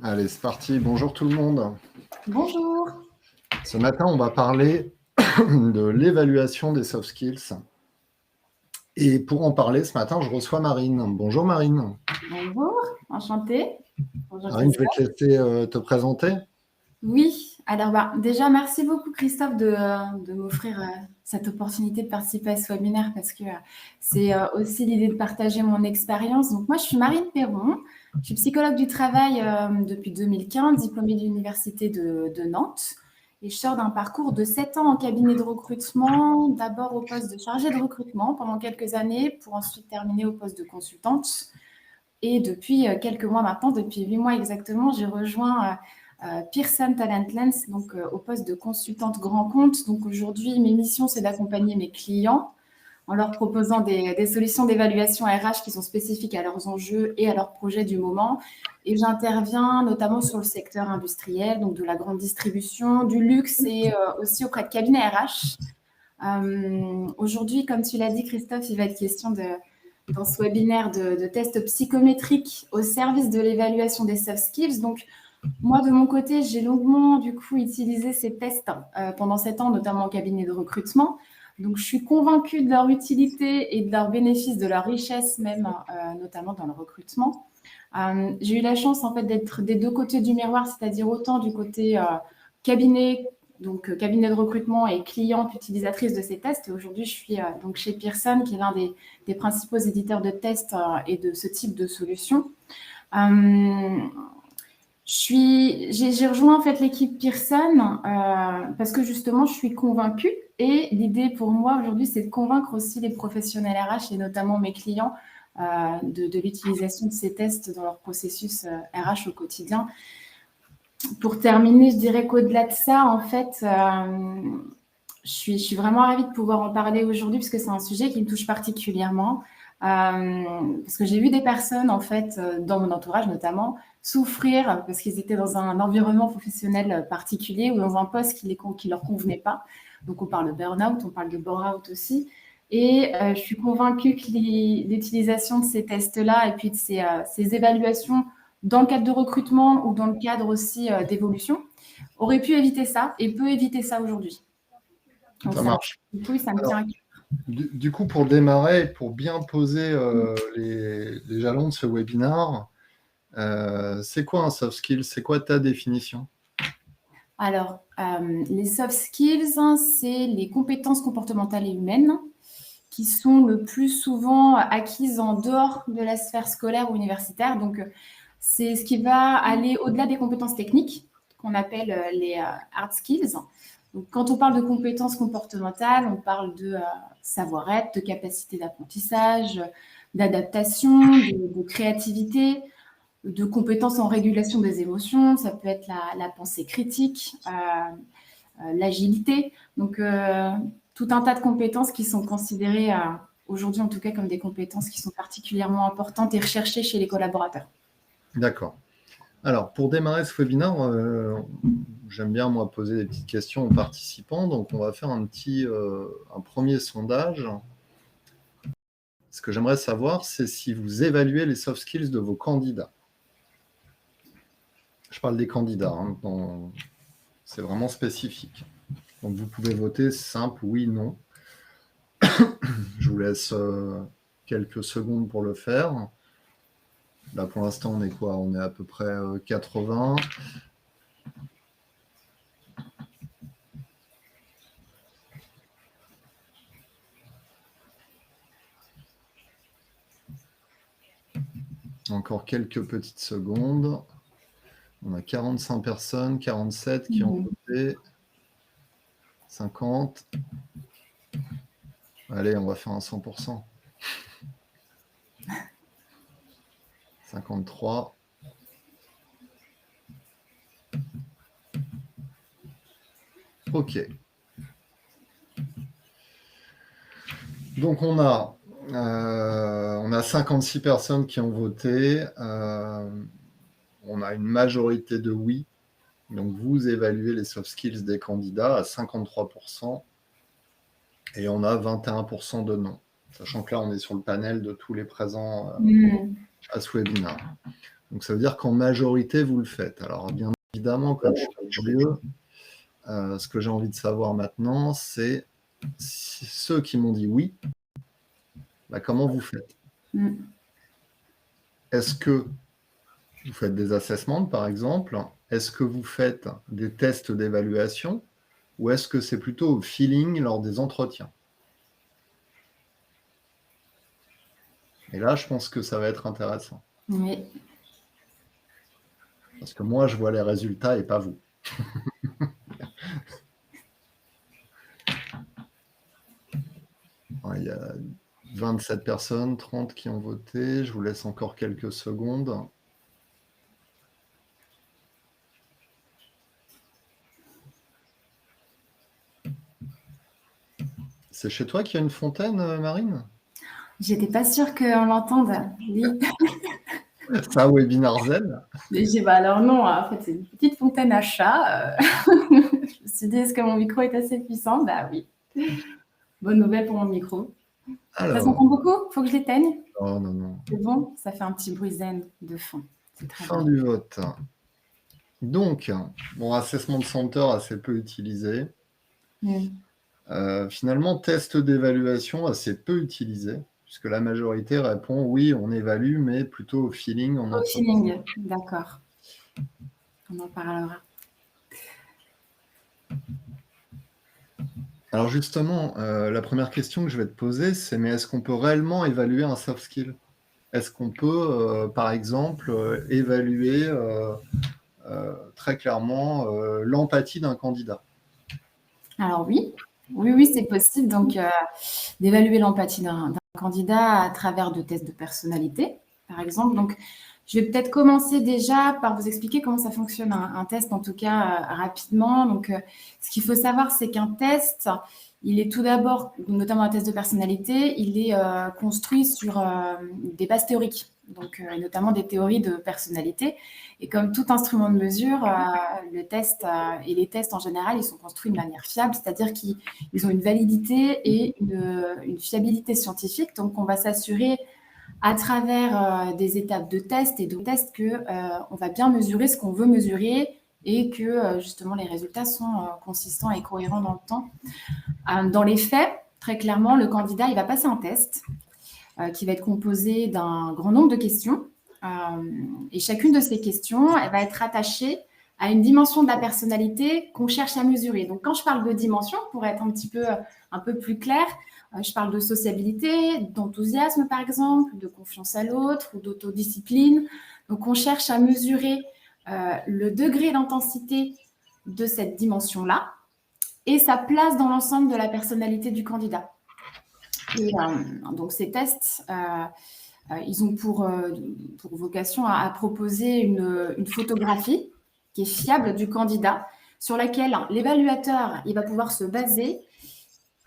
Allez, c'est parti. Bonjour tout le monde. Bonjour. Ce matin, on va parler de l'évaluation des soft skills. Et pour en parler, ce matin, je reçois Marine. Bonjour Marine. Bonjour, enchantée. Bonjour Marine, je vais Christophe. te laisser te présenter. Oui, alors déjà merci beaucoup Christophe de m'offrir cette opportunité de participer à ce webinaire parce que c'est aussi l'idée de partager mon expérience. Donc moi je suis Marine Perron, je suis psychologue du travail depuis 2015, diplômée de l'université de Nantes et je sors d'un parcours de 7 ans en cabinet de recrutement, d'abord au poste de chargée de recrutement pendant quelques années pour ensuite terminer au poste de consultante. Et depuis quelques mois maintenant, depuis 8 mois exactement, j'ai rejoint Pearson Talent Lens, donc au poste de consultante grand compte. Donc aujourd'hui, mes missions, c'est d'accompagner mes clients en leur proposant des solutions d'évaluation RH qui sont spécifiques à leurs enjeux et à leurs projets du moment. Et j'interviens notamment sur le secteur industriel, donc de la grande distribution, du luxe et aussi auprès de cabinets RH. Aujourd'hui, comme tu l'as dit, Christophe, il va être question dans ce webinaire de tests psychométriques au service de l'évaluation des soft skills. Donc, moi, de mon côté, j'ai longuement, du coup, utilisé ces tests pendant 7 ans, notamment en cabinet de recrutement. Donc, je suis convaincue de leur utilité et de leurs bénéfices, de leur richesse même, notamment dans le recrutement. J'ai eu la chance, en fait, d'être des deux côtés du miroir, c'est-à-dire autant du côté cabinet, donc cabinet de recrutement et cliente utilisatrice de ces tests. Et aujourd'hui, je suis donc chez Pearson, qui est l'un des principaux éditeurs de tests et de ce type de solutions. J'ai rejoint en fait l'équipe Pearson parce que justement, je suis convaincue. Et l'idée pour moi aujourd'hui, c'est de convaincre aussi les professionnels RH et notamment mes clients de l'utilisation de ces tests dans leur processus RH au quotidien. Pour terminer, je dirais qu'au-delà de ça, en fait, je suis vraiment ravie de pouvoir en parler aujourd'hui parce que c'est un sujet qui me touche particulièrement. Parce que j'ai vu des personnes, en fait, dans mon entourage notamment, souffrir parce qu'ils étaient dans un environnement professionnel particulier ou dans un poste qui leur convenait pas. Donc, on parle de burn-out, on parle de bore-out aussi. Et je suis convaincue que l'utilisation de ces tests-là et puis de ces évaluations dans le cadre de recrutement ou dans le cadre aussi d'évolution aurait pu éviter ça et peut éviter ça aujourd'hui. Donc, Ça marche. ça me tient Alors, à cœur. du coup, pour démarrer, pour bien poser les jalons de ce webinaire, c'est quoi un soft skill? C'est quoi ta définition? Alors, les soft skills, c'est les compétences comportementales et humaines qui sont le plus souvent acquises en dehors de la sphère scolaire ou universitaire. Donc, c'est ce qui va aller au-delà des compétences techniques, qu'on appelle les hard skills. Donc, quand on parle de compétences comportementales, on parle de savoir-être, de capacité d'apprentissage, d'adaptation, de créativité, de compétences en régulation des émotions. Ça peut être la pensée critique, l'agilité. Donc, tout un tas de compétences qui sont considérées aujourd'hui, en tout cas, comme des compétences qui sont particulièrement importantes et recherchées chez les collaborateurs. D'accord. Alors, pour démarrer ce webinaire, j'aime bien, moi, poser des petites questions aux participants. Donc, on va faire un premier sondage. Ce que j'aimerais savoir, c'est si vous évaluez les soft skills de vos candidats. Je parle des candidats, hein, c'est vraiment spécifique. Donc, vous pouvez voter simple, oui, non. Je vous laisse quelques secondes pour le faire. Là, pour l'instant, on est quoi? On est à peu près 80. Encore quelques petites secondes. On a 45 personnes, 47 qui ont voté, 50. Allez, on va faire un 100%. 53. OK. Donc, on a 56 personnes qui ont voté. On a une majorité de oui. Donc, vous évaluez les soft skills des candidats à 53%. Et on a 21% de non. Sachant que là, on est sur le panel de tous les présents à ce webinaire. Donc, ça veut dire qu'en majorité, vous le faites. Alors, bien évidemment, comme je suis curieux, ce que j'ai envie de savoir maintenant, c'est ceux qui m'ont dit oui, bah, comment vous faites? Est-ce que vous faites des assessments, par exemple? Est-ce que vous faites des tests d'évaluation? Ou est-ce que c'est plutôt au feeling lors des entretiens? Et là, je pense que ça va être intéressant. Oui. Parce que moi, je vois les résultats et pas vous. Il y a 27 personnes, 30 qui ont voté. Je vous laisse encore quelques secondes. C'est chez toi qu'il y a une fontaine, Marine? J'étais pas sûre qu'on l'entende. Oui. C'est un webinar zen? Alors non, en fait, c'est une petite fontaine à chat. Je me suis dit, est-ce que mon micro est assez puissant? Bah oui. Bonne nouvelle pour mon micro. Ça s'entend beaucoup? Faut que je l'éteigne? Oh non, non. C'est bon? Ça fait un petit bruit zen de fond. C'est très Fin bien. du vote. Donc, bon, assessment center assez peu utilisé. Finalement, test d'évaluation assez peu utilisé, puisque la majorité répond oui, on évalue, mais plutôt au feeling. Au feeling, d'accord. On en parlera. Alors justement, la première question que je vais te poser, c'est mais est-ce qu'on peut réellement évaluer un soft skill? Est-ce qu'on peut, par exemple, évaluer très clairement l'empathie d'un candidat? Alors oui, c'est possible. Donc, d'évaluer l'empathie d'un candidat à travers de tests de personnalité, par exemple. Donc, je vais peut-être commencer déjà par vous expliquer comment ça fonctionne un test, en tout cas rapidement. Donc, ce qu'il faut savoir, c'est qu'un test, il est tout d'abord, notamment un test de personnalité, il est construit sur des bases théoriques, donc notamment des théories de personnalité. Et comme tout instrument de mesure, le test et les tests en général, ils sont construits de manière fiable, c'est-à-dire qu'ils ont une validité et une fiabilité scientifique. Donc, on va s'assurer à travers des étapes de tests et de tests qu'on va bien mesurer ce qu'on veut mesurer et que justement les résultats sont consistants et cohérents dans le temps. Dans les faits, très clairement, le candidat, il va passer un test qui va être composé d'un grand nombre de questions. Et chacune de ces questions, elle va être attachée à une dimension de la personnalité qu'on cherche à mesurer. Donc, quand je parle de dimension, pour être un peu plus clair, je parle de sociabilité, d'enthousiasme, par exemple, de confiance à l'autre ou d'autodiscipline. Donc, on cherche à mesurer le degré d'intensité de cette dimension-là et sa place dans l'ensemble de la personnalité du candidat. Et donc, ces tests, ils ont pour vocation à proposer une photographie qui est fiable du candidat, sur laquelle l'évaluateur il va pouvoir se baser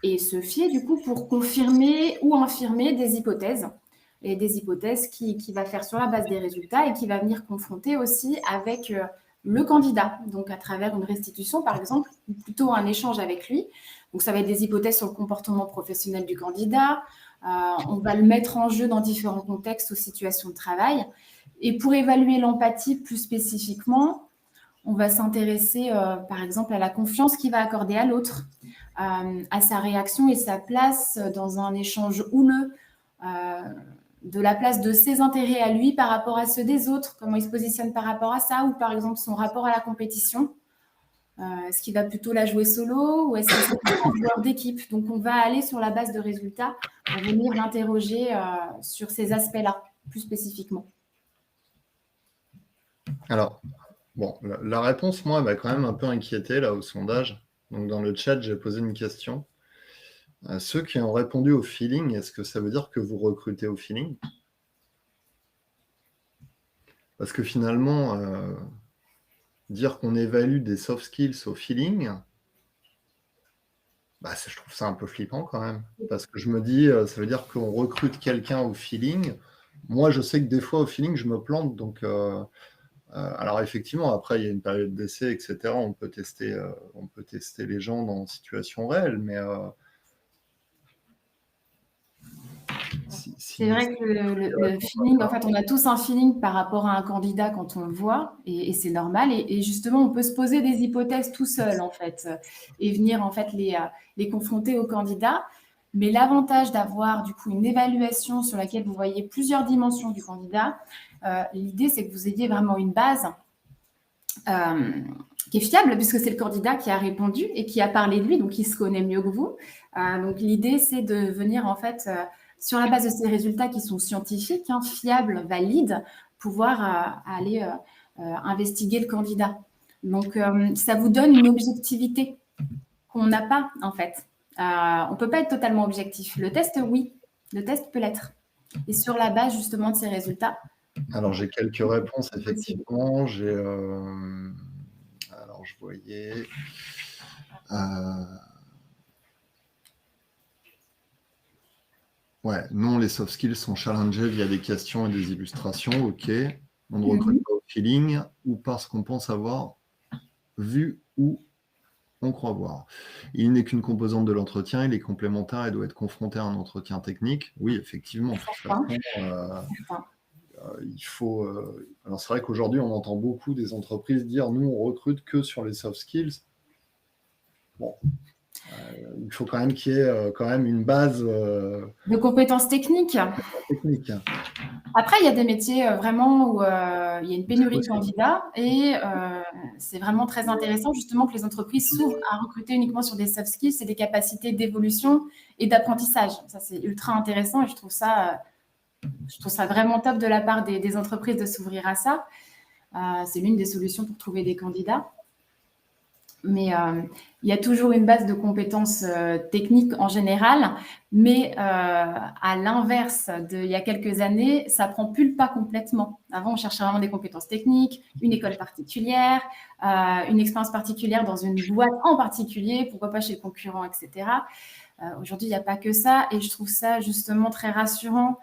et se fier du coup pour confirmer ou infirmer des hypothèses. Et des hypothèses qui va faire sur la base des résultats et qui va venir confronter aussi avec le candidat, donc à travers une restitution par exemple, ou plutôt un échange avec lui. Donc ça va être des hypothèses sur le comportement professionnel du candidat, on va le mettre en jeu dans différents contextes ou situations de travail. Et pour évaluer l'empathie plus spécifiquement, on va s'intéresser par exemple à la confiance qu'il va accorder à l'autre, à sa réaction et sa place dans un échange houleux, de la place de ses intérêts à lui par rapport à ceux des autres, comment il se positionne par rapport à ça, ou par exemple son rapport à la compétition. Est-ce qu'il va plutôt la jouer solo ou est-ce que c'est un joueur d'équipe? Donc, on va aller sur la base de résultats pour venir l'interroger sur ces aspects-là, plus spécifiquement. Alors, bon, la réponse, moi, m'a quand même un peu inquiété là au sondage. Donc, dans le chat, j'ai posé une question. Ceux qui ont répondu au feeling, est-ce que ça veut dire que vous recrutez au feeling? Parce que finalement, dire qu'on évalue des soft skills au feeling, bah, je trouve ça un peu flippant quand même. Parce que je me dis, ça veut dire qu'on recrute quelqu'un au feeling. Moi, je sais que des fois, au feeling, je me plante. Donc, alors effectivement, après, il y a une période d'essai, etc. On peut tester les gens dans une situation réelle. Mais C'est vrai que le feeling, en fait, on a tous un feeling par rapport à un candidat quand on le voit, et c'est normal. Et justement, on peut se poser des hypothèses tout seul, en fait, et venir en fait les confronter au candidat. Mais l'avantage d'avoir du coup une évaluation sur laquelle vous voyez plusieurs dimensions du candidat, l'idée c'est que vous ayez vraiment une base qui est fiable, puisque c'est le candidat qui a répondu et qui a parlé de lui, donc il se connaît mieux que vous. Donc l'idée, c'est de venir en fait, sur la base de ces résultats qui sont scientifiques, fiables, valides, pouvoir aller investiguer le candidat. Donc ça vous donne une objectivité qu'on n'a pas en fait. On ne peut pas être totalement objectif. Le test, oui, le test peut l'être. Et sur la base justement de ces résultats. Alors, j'ai quelques réponses, effectivement. Alors, je voyais... Ouais, non, les soft skills sont challengés via des questions et des illustrations, ok. On ne recrute pas au feeling ou parce qu'on pense avoir vu ou on croit voir. Il n'est qu'une composante de l'entretien, il est complémentaire et doit être confronté à un entretien technique. Oui, effectivement, de toute façon, il faut... Alors, c'est vrai qu'aujourd'hui, on entend beaucoup des entreprises dire « nous, on recrute que sur les soft skills ». Bon, il faut quand même qu'il y ait quand même une base... de compétences techniques. Après, il y a des métiers vraiment où il y a une pénurie de candidats et c'est vraiment très intéressant justement que les entreprises s'ouvrent à recruter uniquement sur des soft skills et des capacités d'évolution et d'apprentissage. Ça, c'est ultra intéressant et je trouve ça vraiment top de la part des entreprises de s'ouvrir à ça. C'est l'une des solutions pour trouver des candidats. Mais il y a toujours une base de compétences techniques en général, mais à l'inverse d'il y a quelques années, ça ne prend plus le pas complètement. Avant, on cherchait vraiment des compétences techniques, une école particulière, une expérience particulière dans une boîte en particulier, pourquoi pas chez le concurrent, etc. Aujourd'hui, il n'y a pas que ça, et je trouve ça justement très rassurant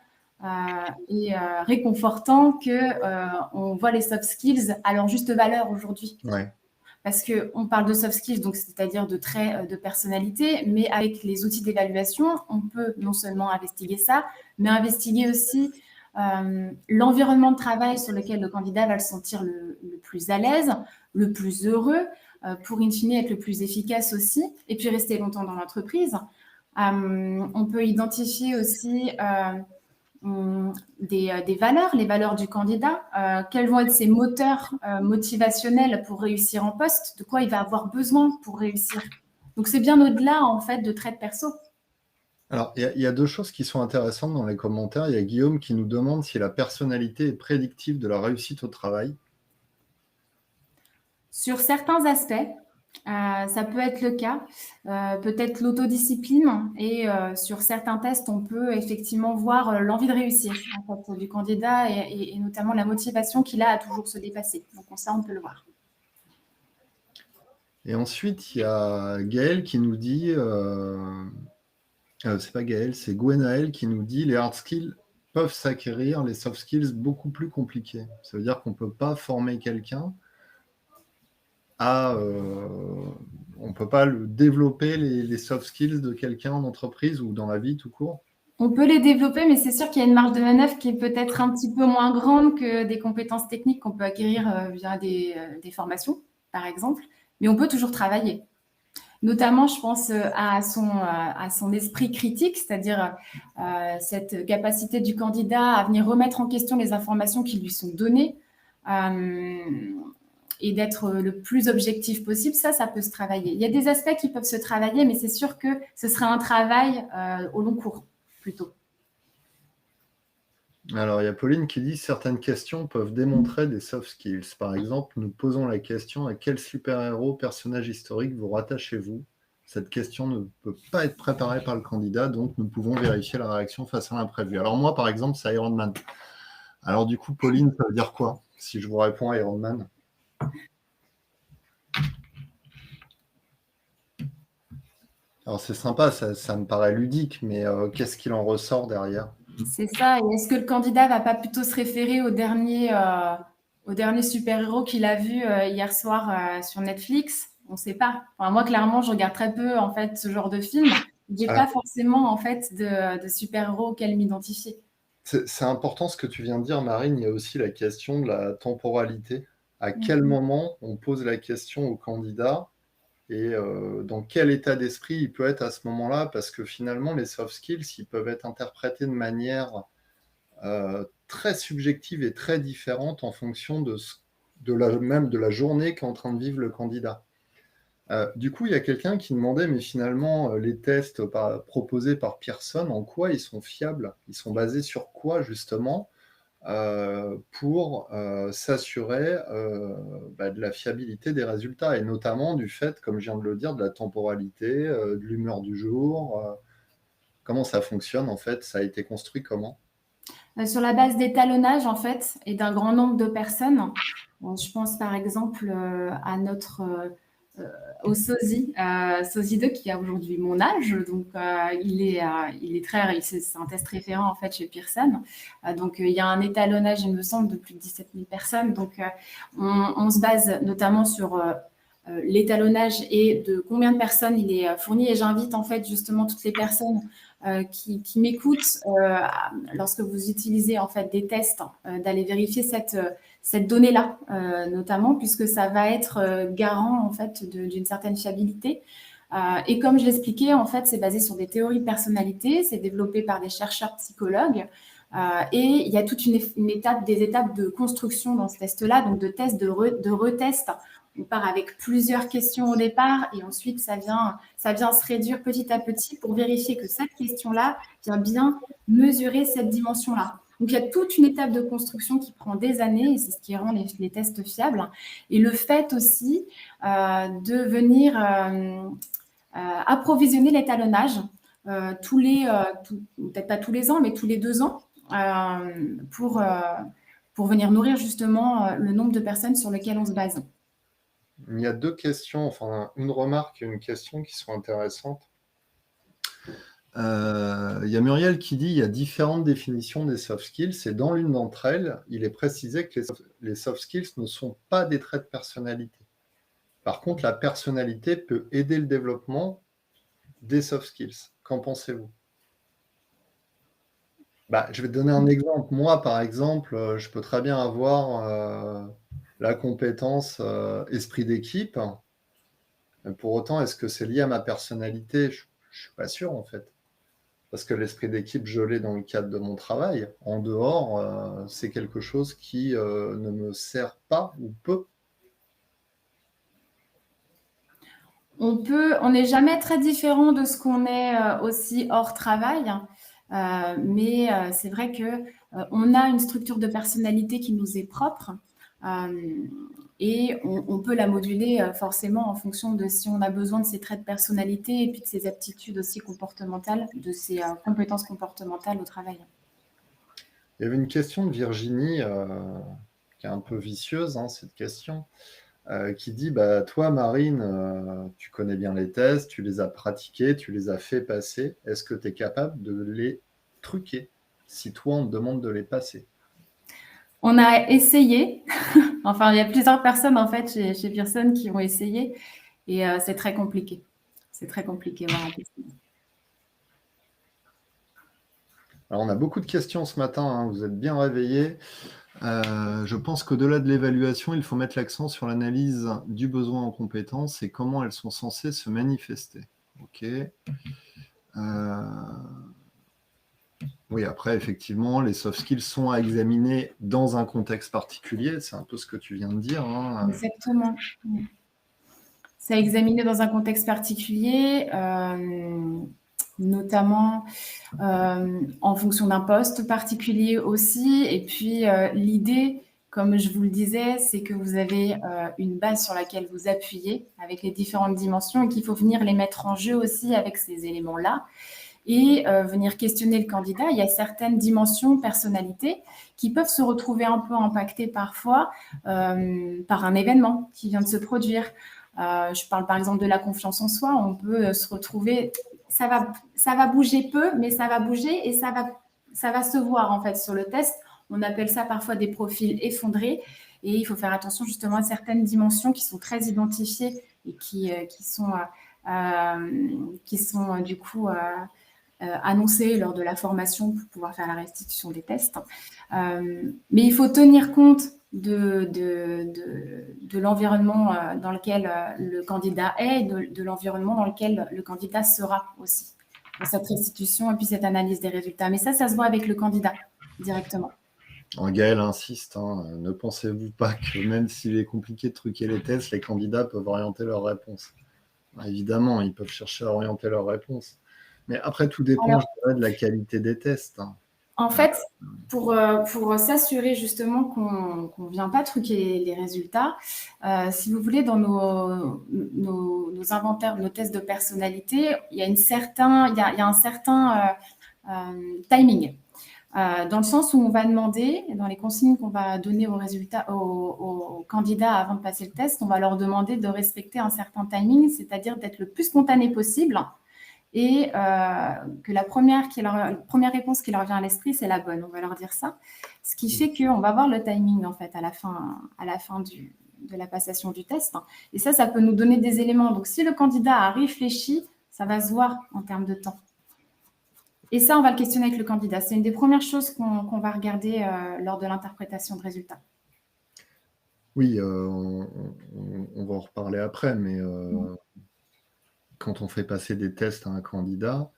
et réconfortant qu'on voit les soft skills à leur juste valeur aujourd'hui. Ouais. Parce qu'on parle de soft skills, donc c'est-à-dire de traits de personnalité, mais avec les outils d'évaluation, on peut non seulement investiguer ça, mais investiguer aussi l'environnement de travail sur lequel le candidat va le sentir le plus à l'aise, le plus heureux, pour in fine être le plus efficace aussi, et puis rester longtemps dans l'entreprise. On peut identifier aussi des valeurs, les valeurs du candidat, quels vont être ses moteurs motivationnels pour réussir en poste, de quoi il va avoir besoin pour réussir. Donc, c'est bien au-delà, en fait, de traits de perso. Alors, il y a deux choses qui sont intéressantes dans les commentaires. Il y a Guillaume qui nous demande si la personnalité est prédictive de la réussite au travail. Sur certains aspects, ça peut être le cas, peut-être l'autodiscipline et sur certains tests, on peut effectivement voir l'envie de réussir en fait, du candidat et notamment la motivation qu'il a à toujours se dépasser. Donc ça, on peut le voir. Et ensuite, il y a Gaël qui nous dit, c'est pas Gaël, c'est Gwenaël qui nous dit les hard skills peuvent s'acquérir, les soft skills beaucoup plus compliqués. Ça veut dire qu'on ne peut pas former quelqu'un on ne peut pas développer les soft skills de quelqu'un en entreprise ou dans la vie tout court. On peut les développer, mais c'est sûr qu'il y a une marge de manœuvre qui est peut-être un petit peu moins grande que des compétences techniques qu'on peut acquérir via des formations, par exemple. Mais on peut toujours travailler. Notamment, je pense à son esprit critique, c'est-à-dire cette capacité du candidat à venir remettre en question les informations qui lui sont données et d'être le plus objectif possible. Ça peut se travailler. Il y a des aspects qui peuvent se travailler, mais c'est sûr que ce serait un travail au long cours, plutôt. Alors, il y a Pauline qui dit « Certaines questions peuvent démontrer des soft skills. Par exemple, nous posons la question « À quel super-héros, personnage historique vous rattachez-vous » Cette question ne peut pas être préparée par le candidat, donc nous pouvons vérifier la réaction face à l'imprévu. Alors moi, par exemple, c'est Iron Man. Alors du coup, Pauline, ça veut dire quoi si je vous réponds Iron Man? Alors c'est sympa, ça me paraît ludique, mais qu'est-ce qu'il en ressort derrière? C'est ça. Et est-ce que le candidat va pas plutôt se référer au dernier super-héros qu'il a vu hier soir sur Netflix? On ne sait pas. Enfin, moi, clairement, je regarde très peu en fait ce genre de film. J'ai pas forcément en fait de super-héros auquel m'identifier. C'est important ce que tu viens de dire, Marine. Il y a aussi la question de la temporalité. À quel Mhm. moment on pose la question au candidat et dans quel état d'esprit il peut être à ce moment-là? Parce que finalement, les soft skills, ils peuvent être interprétés de manière très subjective et très différente en fonction même de la journée qu'est en train de vivre le candidat. Du coup, il y a quelqu'un qui demandait, mais finalement, les tests proposés par Pearson, en quoi ils sont fiables? Ils sont basés sur quoi, justement, pour s'assurer de la fiabilité des résultats, et notamment du fait, comme je viens de le dire, de la temporalité, de l'humeur du jour. Comment ça fonctionne, en fait? Ça a été construit comment? Sur la base d'étalonnage, en fait, et d'un grand nombre de personnes. Bon, je pense par exemple à notre au sosie, sosie 2 qui a aujourd'hui mon âge, donc il est très, c'est un test référent en fait chez Pearson. Donc il y a un étalonnage, il me semble, de plus de 17 000 personnes. Donc on se base notamment sur l'étalonnage et de combien de personnes il est fourni. Et j'invite en fait justement toutes les personnes qui m'écoutent lorsque vous utilisez en fait des tests, d'aller vérifier cette donnée-là, notamment, puisque ça va être garant en fait d'une certaine fiabilité. Et comme je l'expliquais, en fait, c'est basé sur des théories de personnalité, c'est développé par des chercheurs psychologues. Et il y a toute une étape, des étapes de construction dans ce test-là, donc de test, de retest. On part avec plusieurs questions au départ et ensuite ça vient se réduire petit à petit pour vérifier que cette question-là vient bien mesurer cette dimension-là. Donc, il y a toute une étape de construction qui prend des années et c'est ce qui rend les tests fiables. Et le fait aussi de venir approvisionner l'étalonnage peut-être pas tous les ans, mais tous les 2 ans, pour venir nourrir justement le nombre de personnes sur lesquelles on se base. Il y a deux questions, enfin une remarque et une question qui sont intéressantes. Il y a Muriel qui dit il y a différentes définitions des soft skills et dans l'une d'entre elles, il est précisé que les soft skills ne sont pas des traits de personnalité. Par contre, la personnalité peut aider le développement des soft skills. Qu'en pensez-vous? Je vais te donner un exemple. Moi, par exemple, je peux très bien avoir la compétence esprit d'équipe. Pour autant, est-ce que c'est lié à ma personnalité? Je ne suis pas sûr, en fait. Parce que l'esprit d'équipe, je l'ai dans le cadre de mon travail. En dehors, c'est quelque chose qui ne me sert pas ou peu. On n'est jamais très différent de ce qu'on est aussi hors travail, mais c'est vrai que on a une structure de personnalité qui nous est propre et on peut la moduler forcément en fonction de si on a besoin de ces traits de personnalité et puis de ces aptitudes aussi comportementales, de ces compétences comportementales au travail. Il y avait une question de Virginie qui est un peu vicieuse, hein, cette question. Qui dit toi, Marine, tu connais bien les tests, tu les as pratiqués, tu les as fait passer. Est-ce que tu es capable de les truquer si toi, on te demande de les passer? On a essayé, enfin, il y a plusieurs personnes en fait chez Pearson qui ont essayé et c'est très compliqué. C'est très compliqué. Voilà. Alors, on a beaucoup de questions ce matin, hein, vous êtes bien réveillés. Je pense qu'au-delà de l'évaluation, il faut mettre l'accent sur l'analyse du besoin en compétences et comment elles sont censées se manifester. Ok. Oui, après, effectivement, les soft skills sont à examiner dans un contexte particulier. C'est un peu ce que tu viens de dire, hein. Exactement. C'est à examiner dans un contexte particulier, notamment en fonction d'un poste particulier aussi. Et puis, l'idée, comme je vous le disais, c'est que vous avez une base sur laquelle vous appuyez avec les différentes dimensions et qu'il faut venir les mettre en jeu aussi avec ces éléments-là et venir questionner le candidat. Il y a certaines dimensions, personnalités, qui peuvent se retrouver un peu impactées parfois par un événement qui vient de se produire. Je parle par exemple de la confiance en soi. On peut se retrouver, ça va bouger peu, mais ça va bouger et ça va se voir en fait sur le test. On appelle ça parfois des profils effondrés et il faut faire attention justement à certaines dimensions qui sont très identifiées et qui sont du coup annoncé lors de la formation pour pouvoir faire la restitution des tests. Mais il faut tenir compte de l'environnement dans lequel le candidat est, de l'environnement dans lequel le candidat sera aussi, dans cette restitution et puis cette analyse des résultats. Mais ça se voit avec le candidat directement. Gaël insiste, ne pensez-vous pas que même s'il est compliqué de truquer les tests, les candidats peuvent orienter leurs réponses? Évidemment, ils peuvent chercher à orienter leurs réponses. Mais après, tout dépend, Alors, je dirais, de la qualité des tests. En fait, pour s'assurer justement qu'on ne vient pas truquer les résultats, si vous voulez, dans nos inventaires, nos tests de personnalité, il y a un certain timing. Dans le sens où on va demander, dans les consignes qu'on va donner aux candidats avant de passer le test, on va leur demander de respecter un certain timing, c'est-à-dire d'être le plus spontané possible et que la première réponse qui leur vient à l'esprit, c'est la bonne. On va leur dire ça. Ce qui fait qu'on va voir le timing, en fait, à la fin de la passation du test. Et ça peut nous donner des éléments. Donc, si le candidat a réfléchi, ça va se voir en termes de temps. Et ça, on va le questionner avec le candidat. C'est une des premières choses qu'on va regarder lors de l'interprétation de résultats. Oui, on va en reparler après, mais quand on fait passer des tests à un candidat,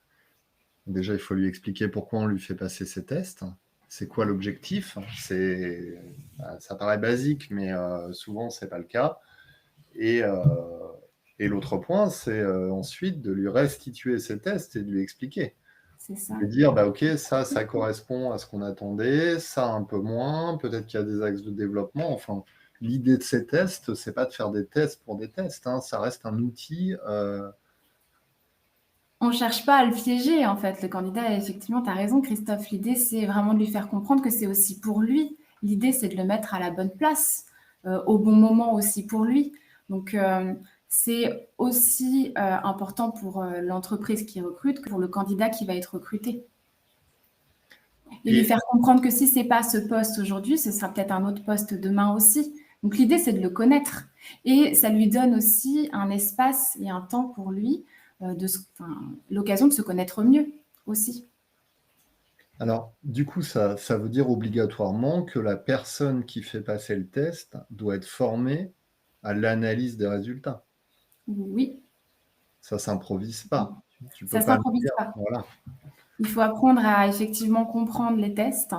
déjà, il faut lui expliquer pourquoi on lui fait passer ces tests. C'est quoi l'objectif? Ça paraît basique, mais souvent, ce n'est pas le cas. Et l'autre point, c'est ensuite de lui restituer ces tests et de lui expliquer. C'est ça. De lui dire, OK, ça correspond à ce qu'on attendait, ça un peu moins, peut-être qu'il y a des axes de développement. Enfin, l'idée de ces tests, ce n'est pas de faire des tests pour des tests. Ça reste un outil. On ne cherche pas à le piéger, en fait. Le candidat, effectivement, tu as raison, Christophe. L'idée, c'est vraiment de lui faire comprendre que c'est aussi pour lui. L'idée, c'est de le mettre à la bonne place, au bon moment aussi pour lui. Donc, c'est aussi important pour l'entreprise qui recrute que pour le candidat qui va être recruté. Et lui faire comprendre que si ce n'est pas ce poste aujourd'hui, ce sera peut-être un autre poste demain aussi. Donc, l'idée, c'est de le connaître. Et ça lui donne aussi un espace et un temps pour lui, l'occasion de se connaître mieux aussi. Alors, du coup, ça veut dire obligatoirement que la personne qui fait passer le test doit être formée à l'analyse des résultats. Oui. Ça ne s'improvise pas. Ça ne s'improvise pas. Voilà. Il faut apprendre à effectivement comprendre les tests.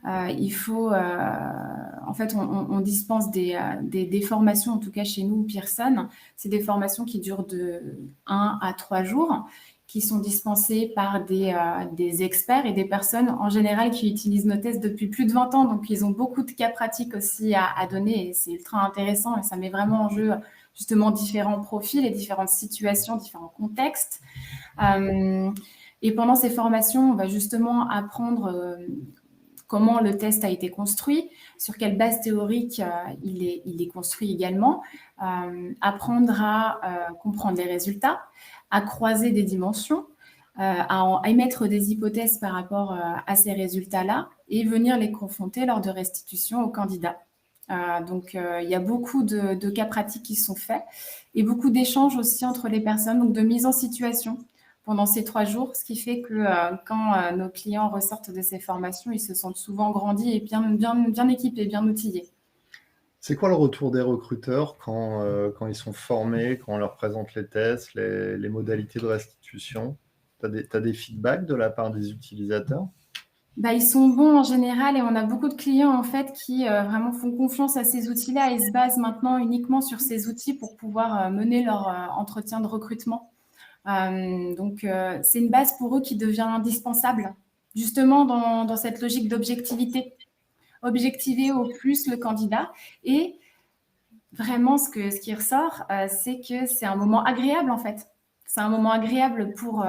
Il faut, en fait, on dispense des formations, en tout cas chez nous, Pearson. C'est des formations qui durent de 1 à 3 jours, qui sont dispensées par des experts et des personnes en général qui utilisent nos tests depuis plus de 20 ans. Donc, ils ont beaucoup de cas pratiques aussi à donner et c'est ultra intéressant et ça met vraiment en jeu justement différents profils et différentes situations, différents contextes. Et pendant ces formations, on va justement apprendre comment le test a été construit, sur quelle base théorique il est construit également, apprendre à comprendre les résultats, à croiser des dimensions, à émettre des hypothèses par rapport à ces résultats-là et venir les confronter lors de restitution aux candidats. Donc, il y a beaucoup de cas pratiques qui sont faits et beaucoup d'échanges aussi entre les personnes, donc de mise en situation pendant ces 3 jours, ce qui fait que quand nos clients ressortent de ces formations, ils se sentent souvent grandis et bien équipés, bien outillés. C'est quoi le retour des recruteurs quand ils sont formés, quand on leur présente les tests, les modalités de restitution? Tu as des feedbacks de la part des utilisateurs? Ils sont bons en général et on a beaucoup de clients en fait qui vraiment font confiance à ces outils-là et se basent maintenant uniquement sur ces outils pour pouvoir mener leur entretien de recrutement. Donc, c'est une base pour eux qui devient indispensable, justement dans cette logique d'objectivité. Objectiver au plus le candidat. Et vraiment, ce qui ressort, c'est que c'est un moment agréable, en fait. C'est un moment agréable pour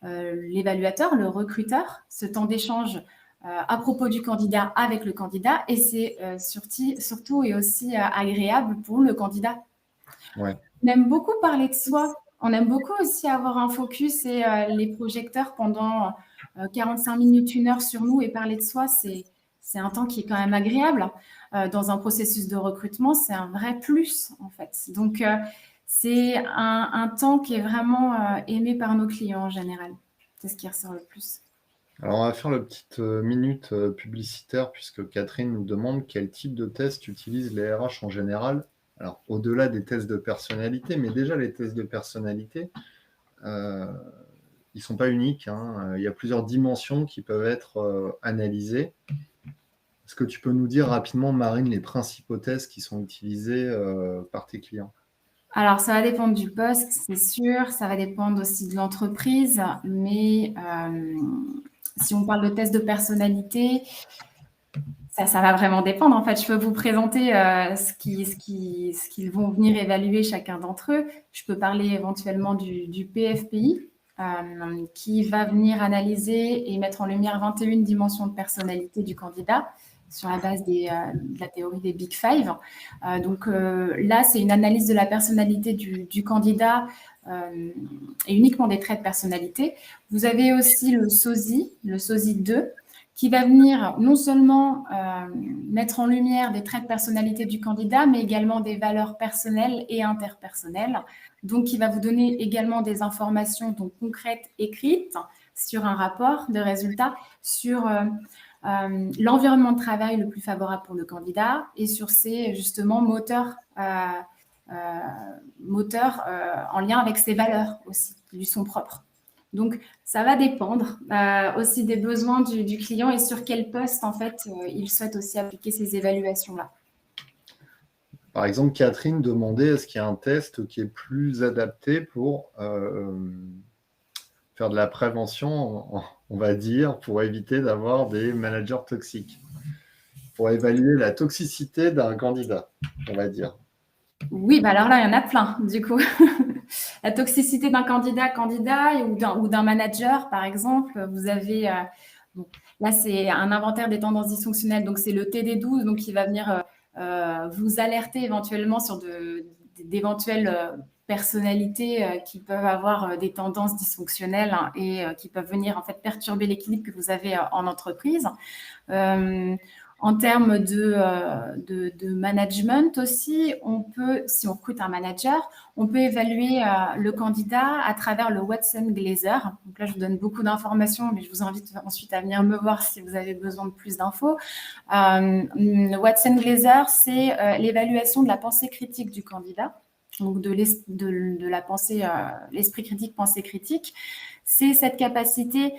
l'évaluateur, le recruteur, ce temps d'échange à propos du candidat avec le candidat. Et c'est surtout et aussi agréable pour le candidat. Ouais. On aime beaucoup parler de soi. On aime beaucoup aussi avoir un focus et les projecteurs pendant 45 minutes, 1 heure sur nous et parler de soi, c'est un temps qui est quand même agréable. Dans un processus de recrutement, c'est un vrai plus en fait. Donc, c'est un temps qui est vraiment aimé par nos clients en général. C'est ce qui ressort le plus. Alors, on va faire la petite minute publicitaire puisque Catherine nous demande quel type de test utilisent les RH en général. Alors, au-delà des tests de personnalité, mais déjà les tests de personnalité, ils ne sont pas uniques, hein. Il y a plusieurs dimensions qui peuvent être analysées. Est-ce que tu peux nous dire rapidement, Marine, les principaux tests qui sont utilisés par tes clients? Alors, ça va dépendre du poste, c'est sûr. Ça va dépendre aussi de l'entreprise. Mais si on parle de tests de personnalité, ça va vraiment dépendre. En fait, je peux vous présenter ce qu'ils vont venir évaluer chacun d'entre eux. Je peux parler éventuellement du PFPI, qui va venir analyser et mettre en lumière 21 dimensions de personnalité du candidat sur la base de la théorie des Big Five. Donc là, c'est une analyse de la personnalité du candidat et uniquement des traits de personnalité. Vous avez aussi le SOSI 2, qui va venir non seulement mettre en lumière des traits de personnalité du candidat, mais également des valeurs personnelles et interpersonnelles. Donc, qui va vous donner également des informations donc, concrètes écrites sur un rapport de résultats, sur l'environnement de travail le plus favorable pour le candidat et sur ses, justement, moteurs en lien avec ses valeurs aussi, qui lui sont propres. Donc, ça va dépendre aussi des besoins du client et sur quel poste, en fait, il souhaite aussi appliquer ces évaluations-là. Par exemple, Catherine demandait est-ce qu'il y a un test qui est plus adapté pour faire de la prévention, on va dire, pour éviter d'avoir des managers toxiques, pour évaluer la toxicité d'un candidat, on va dire. Oui, bah alors là, il y en a plein, du coup. La toxicité d'un candidat ou d'un manager, par exemple, vous avez... bon, là, c'est un inventaire des tendances dysfonctionnelles, donc c'est le TD12, donc qui va venir vous alerter éventuellement sur d'éventuelles personnalités qui peuvent avoir des tendances dysfonctionnelles et qui peuvent venir en fait perturber l'équilibre que vous avez en entreprise. En termes de management aussi, on peut, si on recrute un manager, on peut évaluer le candidat à travers le Watson Glaser. Donc là, je vous donne beaucoup d'informations, mais je vous invite ensuite à venir me voir si vous avez besoin de plus d'infos. Le Watson Glaser, c'est l'évaluation de la pensée critique du candidat, donc de la pensée, l'esprit critique, pensée critique. C'est cette capacité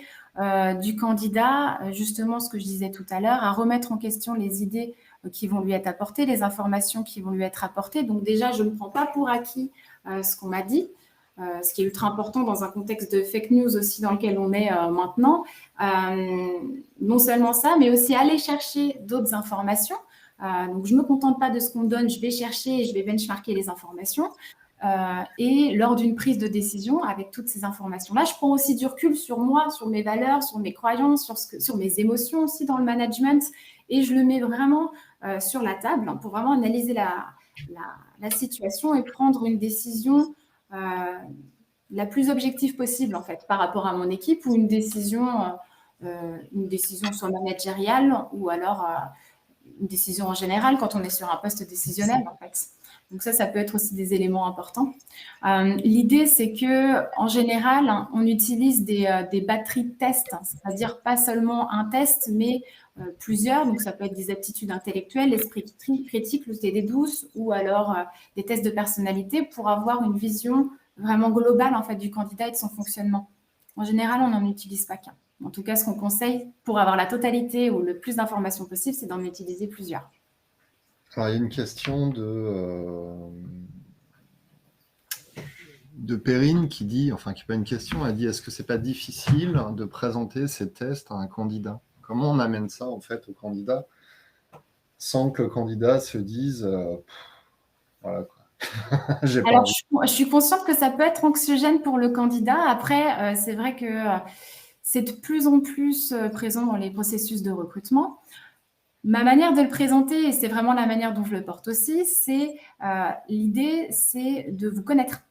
du candidat, justement ce que je disais tout à l'heure, à remettre en question les idées qui vont lui être apportées, les informations qui vont lui être apportées. Donc déjà, je ne prends pas pour acquis ce qu'on m'a dit, ce qui est ultra important dans un contexte de fake news aussi dans lequel on est maintenant. Non seulement ça, mais aussi aller chercher d'autres informations. Donc je ne me contente pas de ce qu'on me donne, je vais chercher et je vais benchmarker les informations. Et lors d'une prise de décision, avec toutes ces informations-là, je prends aussi du recul sur moi, sur mes valeurs, sur mes croyances, sur mes émotions aussi dans le management, et je le mets vraiment sur la table pour vraiment analyser la situation et prendre une décision la plus objective possible en fait par rapport à mon équipe ou une décision soit managériale ou alors une décision en général quand on est sur un poste décisionnel en fait. Donc ça peut être aussi des éléments importants. L'idée, c'est qu'en général, on utilise des batteries de tests, c'est-à-dire pas seulement un test, mais plusieurs. Donc ça peut être des aptitudes intellectuelles, l'esprit critique, le TD12, ou alors des tests de personnalité pour avoir une vision vraiment globale en fait, du candidat et de son fonctionnement. En général, on n'en utilise pas qu'un. En tout cas, ce qu'on conseille pour avoir la totalité ou le plus d'informations possible, c'est d'en utiliser plusieurs. Alors, il y a une question de Perrine qui dit, enfin, qui n'est pas une question, elle dit est-ce que c'est pas difficile de présenter ces tests à un candidat? Comment on amène ça, en fait, au candidat sans que le candidat se dise voilà quoi. Alors, je suis consciente que ça peut être anxiogène pour le candidat. Après, c'est vrai que c'est de plus en plus présent dans les processus de recrutement. Ma manière de le présenter, et c'est vraiment la manière dont je le porte aussi, c'est l'idée, c'est de vous connaître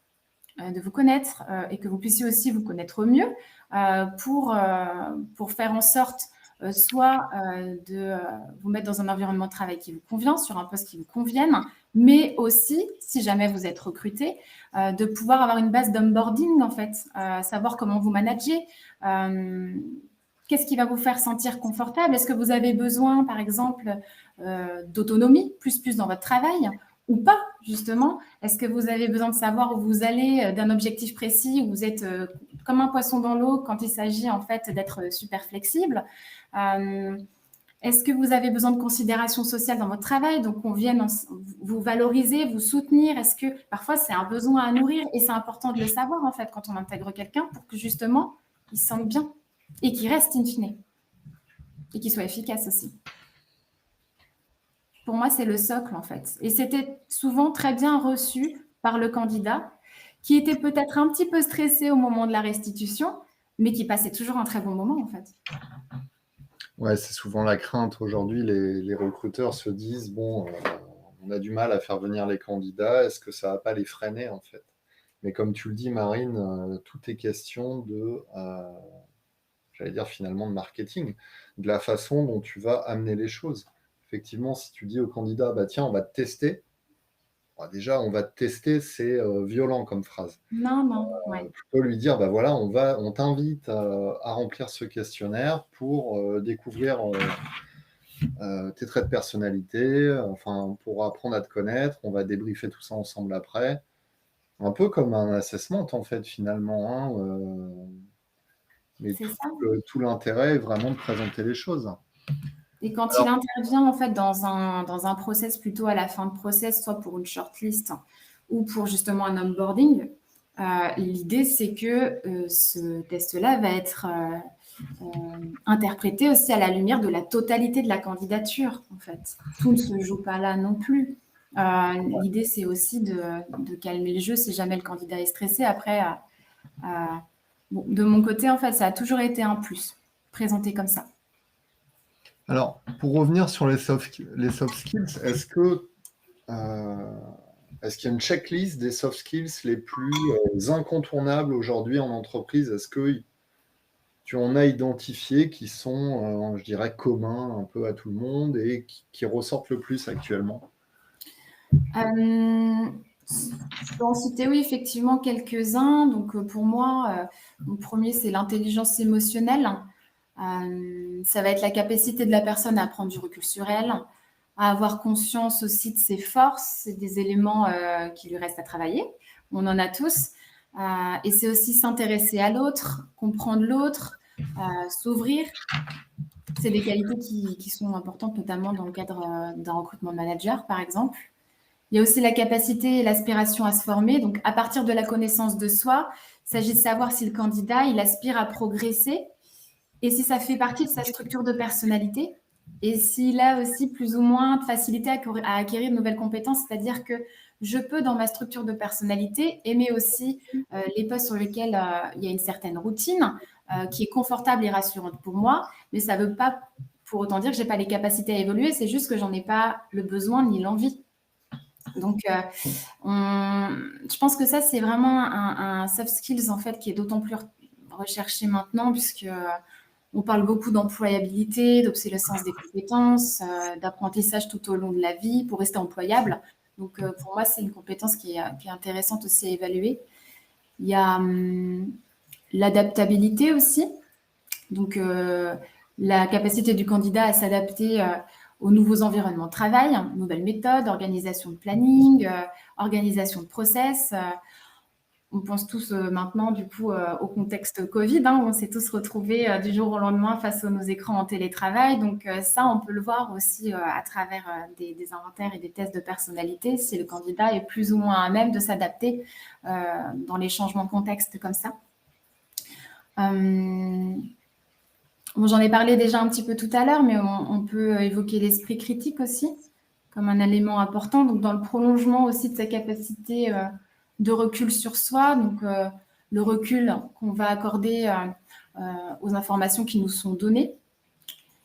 et que vous puissiez aussi vous connaître au mieux pour faire en sorte soit de vous mettre dans un environnement de travail qui vous convient, sur un poste qui vous convienne, mais aussi, si jamais vous êtes recruté, de pouvoir avoir une base d'onboarding, en fait, savoir comment vous managez, qu'est-ce qui va vous faire sentir confortable. Est-ce que vous avez besoin, par exemple, d'autonomie, plus dans votre travail, ou pas, justement? Est-ce que vous avez besoin de savoir où vous allez, d'un objectif précis, où vous êtes comme un poisson dans l'eau quand il s'agit, en fait, d'être super flexible? Est-ce que vous avez besoin de considération sociale dans votre travail? Donc, on vienne vous valoriser, vous soutenir. Est-ce que parfois, c'est un besoin à nourrir et c'est important de le savoir, en fait, quand on intègre quelqu'un pour que, justement, il se sente bien et qu'il reste in fine et qu'il soit efficace aussi. Pour moi, c'est le socle, en fait. Et c'était souvent très bien reçu par le candidat, qui était peut-être un petit peu stressé au moment de la restitution, mais qui passait toujours un très bon moment, en fait. Ouais, c'est souvent la crainte. Aujourd'hui, les recruteurs se disent, bon, on a du mal à faire venir les candidats, est-ce que ça va pas les freiner, en fait? Mais comme tu le dis, Marine, tout est question de, j'allais dire finalement de marketing, de la façon dont tu vas amener les choses. Effectivement, si tu dis au candidat, bah tiens, on va te tester, bah, déjà, on va te tester, c'est violent comme phrase. Non, ouais. Plutôt lui dire, bah voilà, on t'invite à remplir ce questionnaire pour découvrir tes traits de personnalité, enfin, pour apprendre à te connaître, on va débriefer tout ça ensemble après. Un peu comme un assessment, en fait, finalement, hein, mais C'est ça. tout l'intérêt est vraiment de présenter les choses. Et quand il Alors, intervient, en fait, dans un process, plutôt à la fin de process, soit pour une shortlist ou pour justement un onboarding, l'idée, c'est que ce test-là va être interprété aussi à la lumière de la totalité de la candidature, en fait. Tout ne se joue pas là non plus. L'idée, c'est aussi de calmer le jeu si jamais le candidat est stressé. Après, bon, de mon côté, en fait, ça a toujours été un plus, présenté comme ça. alors, pour revenir sur les soft skills, est-ce qu'il y a une checklist des soft skills les plus incontournables aujourd'hui en entreprise? Est-ce que tu en as identifié qui sont, je dirais, communs un peu à tout le monde et qui ressortent le plus actuellement? Je peux en citer, oui, effectivement, quelques-uns. Donc, pour moi, mon premier, c'est l'intelligence émotionnelle. Ça va être la capacité de la personne à prendre du recul sur elle, à avoir conscience aussi de ses forces et des éléments qui lui restent à travailler. On en a tous. Et c'est aussi s'intéresser à l'autre, comprendre l'autre, s'ouvrir. C'est des qualités qui sont importantes, notamment dans le cadre d'un recrutement de manager, par exemple. Il y a aussi la capacité et l'aspiration à se former. Donc, à partir de la connaissance de soi, il s'agit de savoir si le candidat, il aspire à progresser et si ça fait partie de sa structure de personnalité et s'il a aussi plus ou moins de facilité à acquérir de nouvelles compétences. C'est-à-dire que je peux, dans ma structure de personnalité, aimer aussi les postes sur lesquels il y a une certaine routine qui est confortable et rassurante pour moi, mais ça ne veut pas pour autant dire que je n'ai pas les capacités à évoluer, c'est juste que j'en ai pas le besoin ni l'envie. Donc, je pense que ça, c'est vraiment un soft skills, en fait, qui est d'autant plus recherché maintenant, puisque on parle beaucoup d'employabilité, d'obsolescence des compétences, d'apprentissage tout au long de la vie pour rester employable. Donc, pour moi, c'est une compétence qui est intéressante aussi à évaluer. Il y a l'adaptabilité aussi. Donc, la capacité du candidat à s'adapter aux nouveaux environnements de travail, nouvelles méthodes, organisation de planning, organisation de process. On pense tous maintenant, du coup, au contexte Covid, hein, où on s'est tous retrouvés du jour au lendemain face à nos écrans en télétravail. Donc, ça, on peut le voir aussi à travers des inventaires et des tests de personnalité, si le candidat est plus ou moins à même de s'adapter dans les changements de contexte comme ça. Bon, j'en ai parlé déjà un petit peu tout à l'heure, mais on peut évoquer l'esprit critique aussi comme un élément important. Donc, dans le prolongement aussi de sa capacité de recul sur soi, donc le recul qu'on va accorder aux informations qui nous sont données.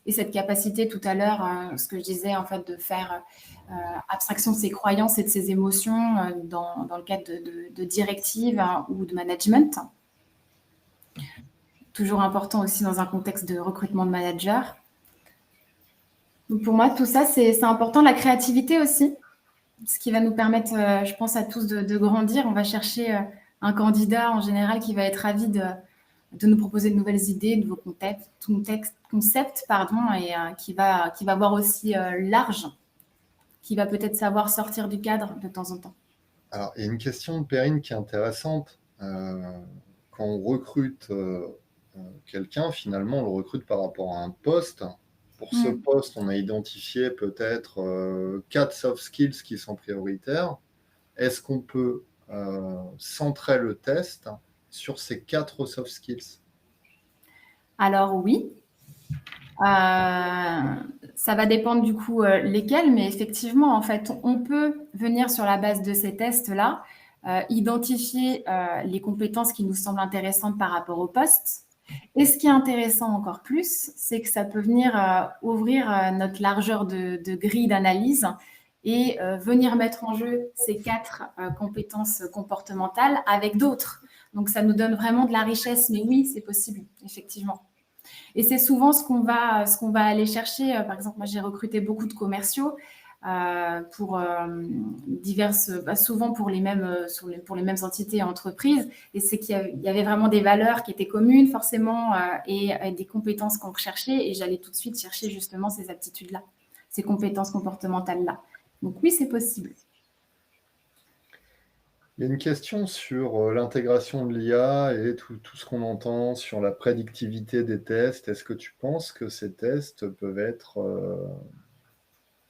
Et cette capacité tout à l'heure, ce que je disais, en fait, de faire abstraction de ses croyances et de ses émotions dans le cadre de directives ou de management. Toujours important aussi dans un contexte de recrutement de manager. Donc pour moi, tout ça, c'est important. La créativité aussi, ce qui va nous permettre, je pense à tous, de grandir. On va chercher un candidat en général qui va être ravi de nous proposer de nouvelles idées, de nouveaux concepts, pardon, et qui va voir aussi large, qui va peut-être savoir sortir du cadre de temps en temps. Alors, il y a une question de Perrine qui est intéressante. Quand on recrute quelqu'un, finalement, on le recrute par rapport à un poste. Pour ce poste, on a identifié peut-être 4 soft skills qui sont prioritaires. Est-ce qu'on peut centrer le test sur ces 4 soft skills? Alors oui, ça va dépendre du coup lesquels, mais effectivement, en fait, on peut venir sur la base de ces tests-là, identifier les compétences qui nous semblent intéressantes par rapport au poste. Et ce qui est intéressant encore plus, c'est que ça peut venir ouvrir notre largeur de grille d'analyse et venir mettre en jeu ces 4 compétences comportementales avec d'autres. Donc, ça nous donne vraiment de la richesse. Mais oui, c'est possible, effectivement. Et c'est souvent ce qu'on va aller chercher. Par exemple, moi, j'ai recruté beaucoup de commerciaux pour souvent pour les mêmes entités et entreprises. Et c'est qu'il y avait vraiment des valeurs qui étaient communes, forcément, et des compétences qu'on recherchait. Et j'allais tout de suite chercher justement ces aptitudes-là, ces compétences comportementales-là. Donc oui, c'est possible. Il y a une question sur l'intégration de l'IA et tout ce qu'on entend sur la prédictivité des tests. Est-ce que tu penses que ces tests peuvent être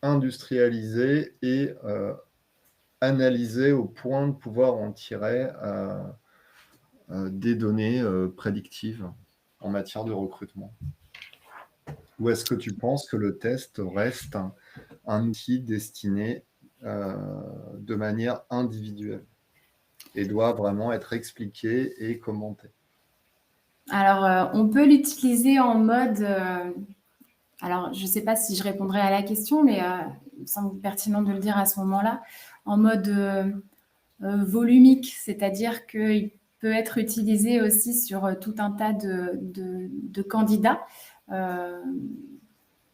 industrialisés et analysés au point de pouvoir en tirer des données prédictives en matière de recrutement? Ou est-ce que tu penses que le test reste un outil destiné de manière individuelle et doit vraiment être expliqué et commenté? Alors, on peut l'utiliser en mode... alors, je ne sais pas si je répondrai à la question, mais il me semble pertinent de le dire à ce moment-là, en mode volumique, c'est-à-dire qu'il peut être utilisé aussi sur tout un tas de candidats.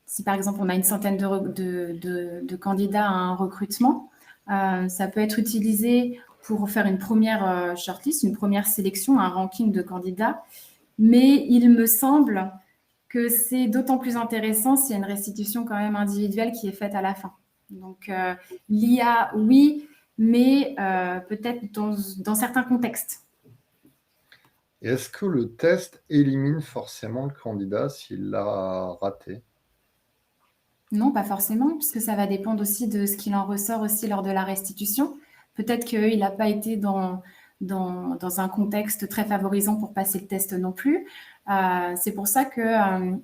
Si par exemple on a une centaine de candidats à un recrutement, ça peut être utilisé pour faire une première shortlist, une première sélection, un ranking de candidats. Mais il me semble que c'est d'autant plus intéressant s'il y a une restitution quand même individuelle qui est faite à la fin. Donc l'IA, oui, mais peut-être dans certains contextes. Et est-ce que le test élimine forcément le candidat s'il l'a raté? Non, pas forcément, puisque ça va dépendre aussi de ce qu'il en ressort aussi lors de la restitution. Peut-être qu'il n'a pas été dans un contexte très favorisant pour passer le test non plus. C'est pour ça que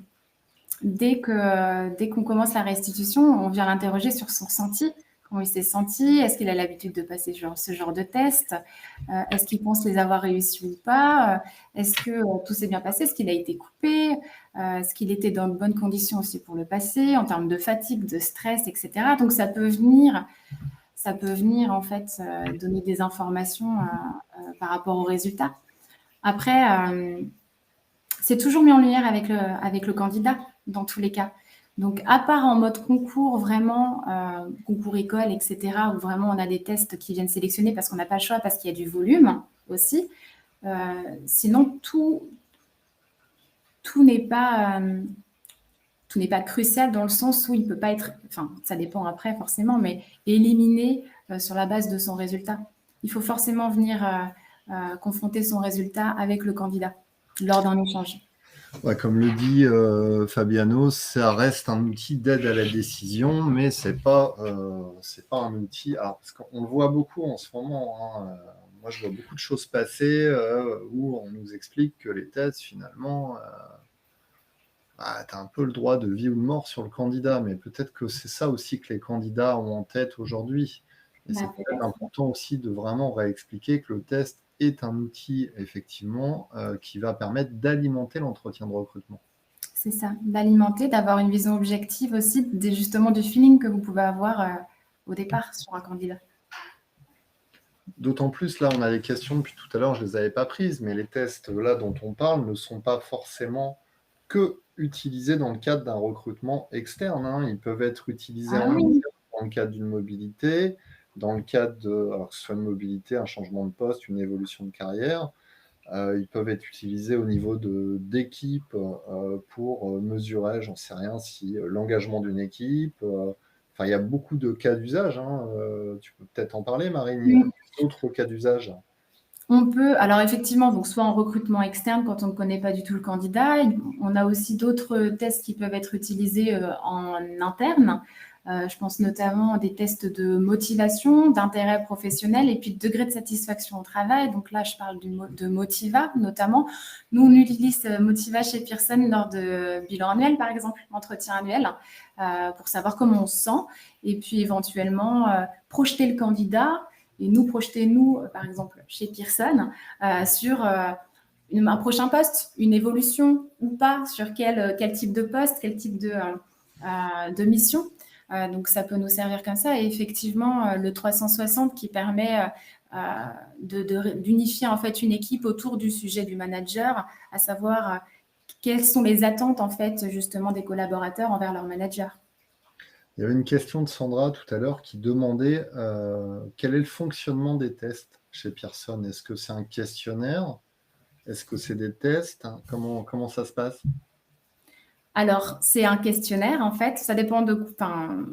dès qu'on commence la restitution, on vient l'interroger sur son ressenti. Comment il s'est senti? Est-ce qu'il a l'habitude de passer ce genre de test? Est-ce qu'il pense les avoir réussis ou pas? Est-ce que tout s'est bien passé? Est-ce qu'il a été coupé? Est-ce qu'il était dans de bonnes conditions aussi pour le passer, en termes de fatigue, de stress, etc. Donc ça peut venir en fait donner des informations par rapport aux résultats. Après, c'est toujours mis en lumière avec le candidat, dans tous les cas. Donc, à part en mode concours, vraiment, concours école, etc., où vraiment on a des tests qui viennent sélectionner parce qu'on n'a pas le choix, parce qu'il y a du volume aussi. Sinon, tout n'est pas crucial dans le sens où il ne peut pas être, enfin, ça dépend après forcément, mais éliminé sur la base de son résultat. Il faut forcément venir confronter son résultat avec le candidat lors d'un échange. Ouais, comme le dit Fabiano, ça reste un outil d'aide à la décision, mais c'est pas un outil. Alors, parce qu'on le voit beaucoup en ce moment, hein, moi, je vois beaucoup de choses passer où on nous explique que les tests, finalement, tu as un peu le droit de vie ou de mort sur le candidat, mais peut-être que c'est ça aussi que les candidats ont en tête aujourd'hui. Et c'est peut-être important aussi de vraiment réexpliquer que le test est un outil, effectivement, qui va permettre d'alimenter l'entretien de recrutement. C'est ça, d'alimenter, d'avoir une vision objective aussi, justement du feeling que vous pouvez avoir au départ sur un candidat. D'autant plus, là, on a les questions depuis tout à l'heure, je ne les avais pas prises, mais les tests là dont on parle ne sont pas forcément que utilisés dans le cadre d'un recrutement externe, hein. Ils peuvent être utilisés Ah en interne oui, dans le cadre d'une mobilité, dans le cadre alors que ce soit une mobilité, un changement de poste, une évolution de carrière. Ils peuvent être utilisés au niveau d'équipe pour mesurer, j'en sais rien, si l'engagement d'une équipe. Enfin, il y a beaucoup de cas d'usage, hein. Tu peux peut-être en parler, Marine. Il y a oui. d'autres cas d'usage. On peut, alors effectivement, donc soit en recrutement externe quand on ne connaît pas du tout le candidat. On a aussi d'autres tests qui peuvent être utilisés en interne. Je pense notamment à des tests de motivation, d'intérêt professionnel et puis de degré de satisfaction au travail. Donc là, je parle de Motiva notamment. Nous, on utilise Motiva chez Pearson lors de bilan annuel, par exemple, entretien annuel, pour savoir comment on se sent et puis éventuellement projeter le candidat et nous projeter, nous, par exemple, chez Pearson, sur un prochain poste, une évolution ou pas, sur quel type de poste, quel type de mission. Donc, ça peut nous servir comme ça. Et effectivement, le 360 qui permet d'unifier en fait une équipe autour du sujet du manager, à savoir quelles sont les attentes en fait justement des collaborateurs envers leur manager. Il y avait une question de Sandra tout à l'heure qui demandait quel est le fonctionnement des tests chez Pearson. Est-ce que c'est un questionnaire? Est-ce que c'est des tests? Comment ça se passe? Alors, c'est un questionnaire, en fait. Ça dépend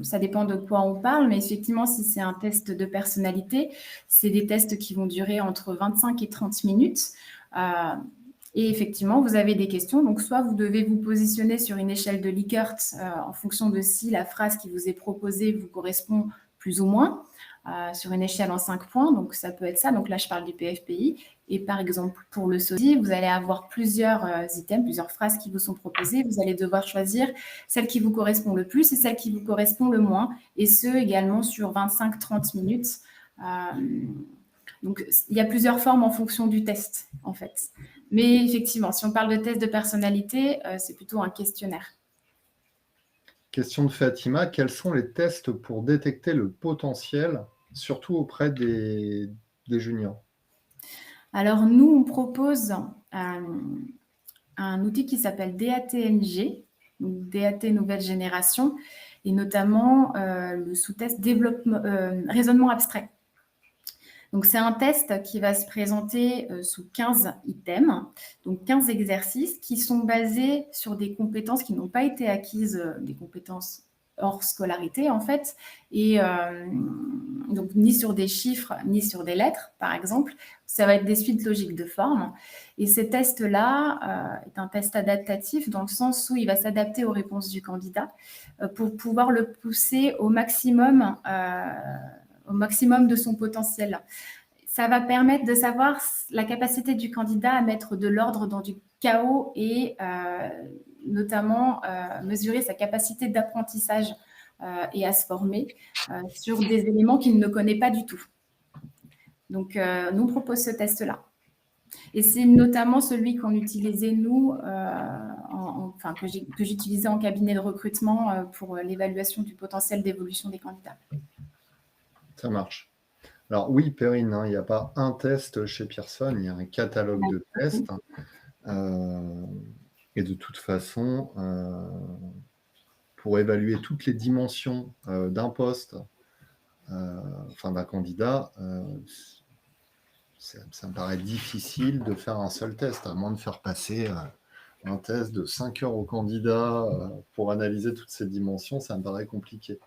ça dépend de quoi on parle, mais effectivement, si c'est un test de personnalité, c'est des tests qui vont durer entre 25 et 30 minutes. Euh, et effectivement, vous avez des questions. Donc, soit vous devez vous positionner sur une échelle de Likert en fonction de si la phrase qui vous est proposée vous correspond plus ou moins, sur une échelle en 5 points. Donc, ça peut être ça. Donc là, je parle du PFPI. Et par exemple, pour le SODI, vous allez avoir plusieurs items, plusieurs phrases qui vous sont proposées. Vous allez devoir choisir celle qui vous correspond le plus et celle qui vous correspond le moins. Et ce, également sur 25-30 minutes. Donc, il y a plusieurs formes en fonction du test, en fait. Mais effectivement, si on parle de test de personnalité, c'est plutôt un questionnaire. Question de Fatima, quels sont les tests pour détecter le potentiel, surtout auprès des juniors? Alors, nous, on propose un outil qui s'appelle DATNG, donc DAT Nouvelle Génération, et notamment le sous-test raisonnement abstrait. Donc, c'est un test qui va se présenter sous 15 items, donc 15 exercices qui sont basés sur des compétences qui n'ont pas été acquises, des compétences hors scolarité en fait, et donc ni sur des chiffres ni sur des lettres par exemple, ça va être des suites logiques de forme. Et ce test-là est un test adaptatif dans le sens où il va s'adapter aux réponses du candidat pour pouvoir le pousser au maximum de son potentiel. Ça va permettre de savoir la capacité du candidat à mettre de l'ordre dans du chaos et notamment mesurer sa capacité d'apprentissage et à se former sur des éléments qu'il ne connaît pas du tout. Donc, nous, on propose ce test-là. Et c'est notamment celui qu'on utilisait, nous, que j'utilisais en cabinet de recrutement pour l'évaluation du potentiel d'évolution des candidats. Ça marche. Alors oui, Perrine, hein, il n'y a pas un test chez Pearson, il y a un catalogue de tests. Et de toute façon, pour évaluer toutes les dimensions d'un poste, d'un candidat, ça me paraît difficile de faire un seul test, à moins de faire passer un test de 5 heures au candidat pour analyser toutes ces dimensions, ça me paraît compliqué.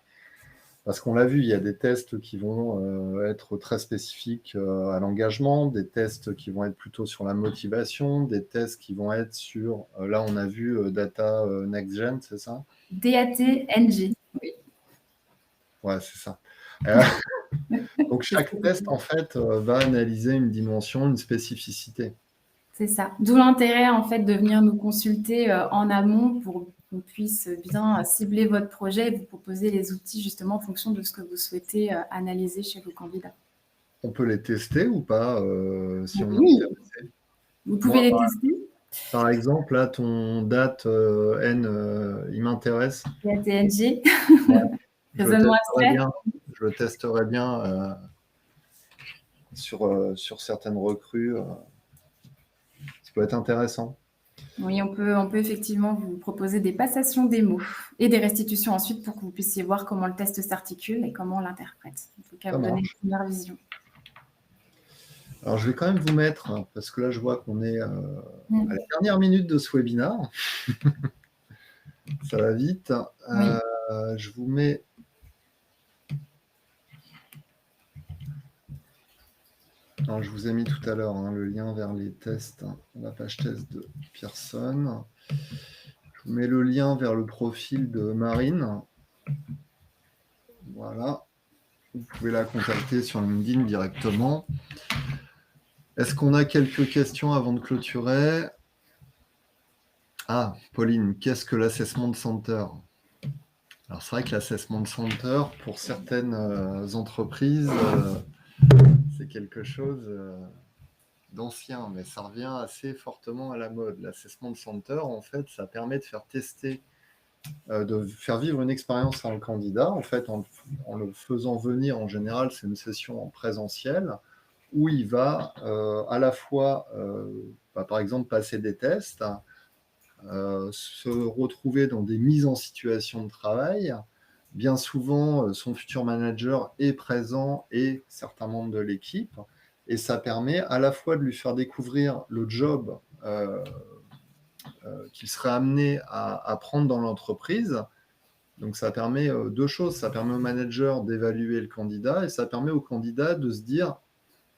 Parce qu'on l'a vu, il y a des tests qui vont être très spécifiques à l'engagement, des tests qui vont être plutôt sur la motivation, des tests qui vont être sur, là on a vu Data Next Gen, c'est ça? DAT-NG, oui. Ouais, c'est ça. Donc chaque test, en fait, va analyser une dimension, une spécificité. C'est ça. D'où l'intérêt, en fait, de venir nous consulter en amont pour qu'on puisse bien cibler votre projet et vous proposer les outils justement en fonction de ce que vous souhaitez analyser chez vos candidats. On peut les tester ou pas si on est Oui, intéressé? vous pouvez Moi, les tester. par exemple, là, ton date N, il m'intéresse. DAT-NG, Ouais, raisonnement abstrait. je le testerai bien sur certaines recrues. Ça peut être intéressant. Oui, on peut effectivement vous proposer des passations démo et des restitutions ensuite pour que vous puissiez voir comment le test s'articule et comment on l'interprète. En tout cas, Ça vous donner une marche. première vision. Alors, je vais quand même vous mettre, parce que là, je vois qu'on est à la Mm. dernière minute de ce webinaire. Ça va vite. Oui. Je vous mets... Alors, je vous ai mis tout à l'heure le lien vers les tests, la page test de Pearson. Je vous mets le lien vers le profil de Marine. Voilà. Vous pouvez la contacter sur LinkedIn directement. Est-ce qu'on a quelques questions avant de clôturer? Ah, Pauline, qu'est-ce que l'Assessment Center? Alors, c'est vrai que l'Assessment Center, pour certaines entreprises, c'est quelque chose d'ancien, mais ça revient assez fortement à la mode. L'Assessment Center, en fait, ça permet de faire tester, de faire vivre une expérience à un candidat. En fait, en le faisant venir, en général, c'est une session en présentiel où il va à la fois, par exemple, passer des tests, se retrouver dans des mises en situation de travail. Bien souvent, son futur manager est présent et certains membres de l'équipe. Et ça permet à la fois de lui faire découvrir le job qu'il serait amené à prendre dans l'entreprise. Donc ça permet deux choses. Ça permet au manager d'évaluer le candidat et ça permet au candidat de se dire,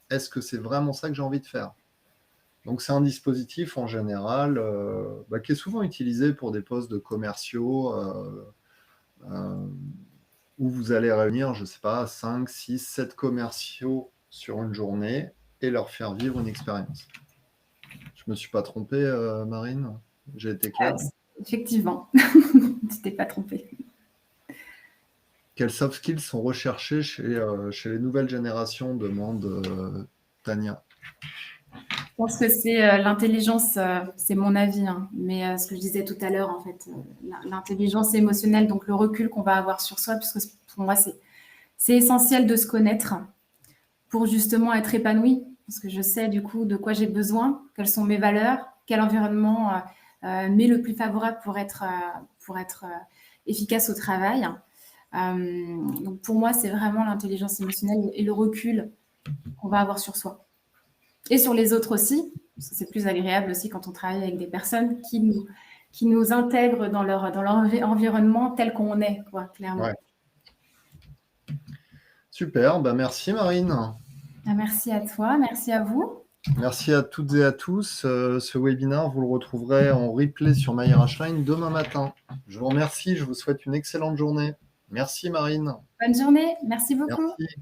est-ce que c'est vraiment ça que j'ai envie de faire? Donc c'est un dispositif en général qui est souvent utilisé pour des postes de commerciaux où vous allez réunir, je ne sais pas, 5, 6, 7 commerciaux sur une journée et leur faire vivre une expérience. Je ne me suis pas trompé, Marine? J'ai été clair? Effectivement, tu t'es pas trompé. Quels soft skills sont recherchés chez les nouvelles générations, demande Tania. Je pense que c'est l'intelligence, c'est mon avis, hein, mais ce que je disais tout à l'heure, en fait, l'intelligence émotionnelle, donc le recul qu'on va avoir sur soi, puisque pour moi, c'est essentiel de se connaître pour justement être épanoui, parce que je sais du coup de quoi j'ai besoin, quelles sont mes valeurs, quel environnement m'est le plus favorable pour être efficace au travail. Donc pour moi, c'est vraiment l'intelligence émotionnelle et le recul qu'on va avoir sur soi. Et sur les autres aussi, parce que c'est plus agréable aussi quand on travaille avec des personnes qui nous intègrent dans leur environnement tel qu'on est, quoi, clairement. Ouais. Super, merci Marine. Merci à toi, merci à vous. Merci à toutes et à tous. Ce webinaire, vous le retrouverez en replay sur MyRHline demain matin. Je vous remercie, je vous souhaite une excellente journée. Merci Marine. Bonne journée, merci beaucoup. Merci.